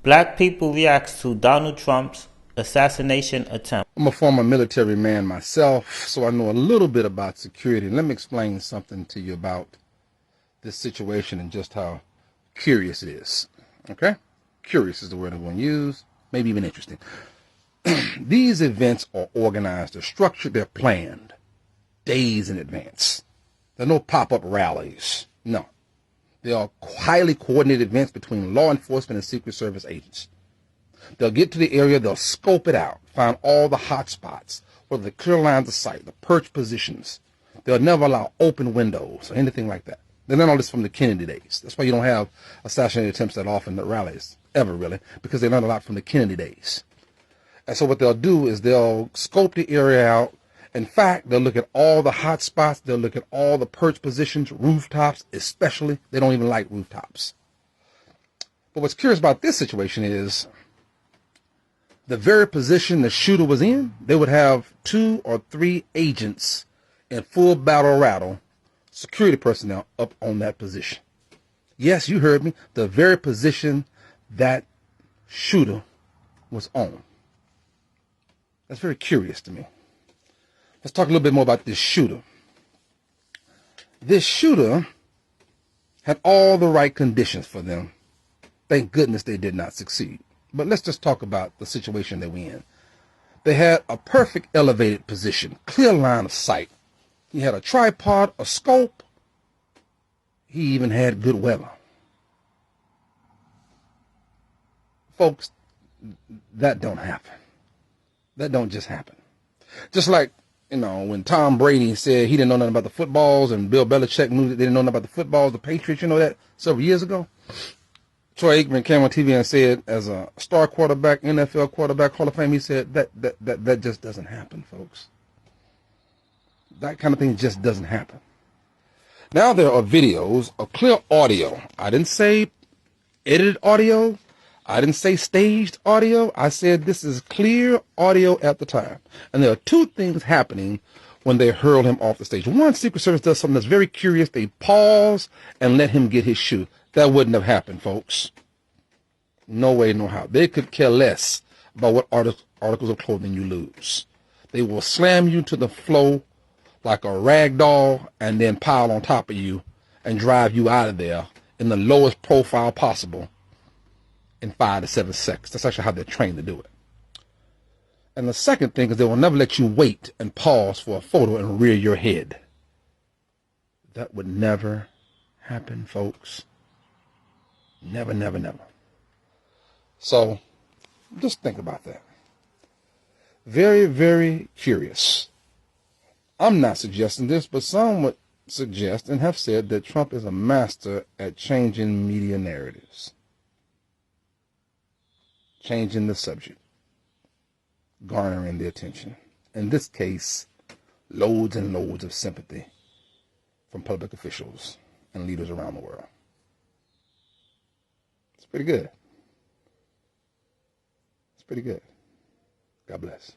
Black people reacts to Donald Trump's assassination attempt. I'm a former military man myself, so I know a little bit about security. Let me explain something to you about this situation and just how curious it is. Okay? Curious is the word I'm going to use, maybe even interesting. These events are organized, they're structured, they're planned days in advance. There are no pop-up rallies. No. They are highly coordinated events between law enforcement and Secret Service agents. They'll get to the area, they'll scope it out, find all the hot spots, whether the clear lines of sight, the perch positions. They'll never allow open windows or anything like that. They learned all this from the Kennedy days. That's why you don't have assassination attempts that often at rallies, ever really, because they learned a lot from the Kennedy days. And so what they'll do is they'll scope the area out. In fact, they'll look at all the hot spots. They'll look at all the perch positions, rooftops especially. They don't even like rooftops. But what's curious about this situation is the very position the shooter was in, they would have 2 or 3 agents in full battle rattle, security personnel up on that position. Yes, you heard me. The very position that shooter was on. That's very curious to me. Let's talk a little bit more about this shooter. This shooter had all the right conditions for them. Thank goodness they did not succeed. But let's just talk about the situation that we're in. They had a perfect elevated position, clear line of sight. He had a tripod, a scope. He even had good weather. Folks, that don't happen. That don't just happen. Just like, when Tom Brady said he didn't know nothing about the footballs and Bill Belichick knew that they didn't know nothing about the footballs, the Patriots, that several years ago. Troy Aikman came on TV and said, as a star quarterback, NFL quarterback, Hall of Fame, he said that just doesn't happen, folks. That kind of thing just doesn't happen. Now there are videos of clear audio. I didn't say edited audio. I didn't say staged audio. I said this is clear audio at the time. And there are 2 things happening when they hurl him off the stage. One, Secret Service does something that's very curious. They pause and let him get his shoe. That wouldn't have happened, folks. No way, no how. They could care less about what articles of clothing you lose. They will slam you to the floor like a rag doll and then pile on top of you and drive you out of there in the lowest profile possible in 5 to 7 seconds. That's actually how they're trained to do it. And the second thing is they will never let you wait and pause for a photo and rear your head. That would never happen, folks. Never, never, never. So just think about that. Very, very curious. I'm not suggesting this, but some would suggest and have said that Trump is a master at changing media narratives. Changing the subject. Garnering the attention. In this case, loads and loads of sympathy from public officials and leaders around the world. It's pretty good. It's pretty good. God bless.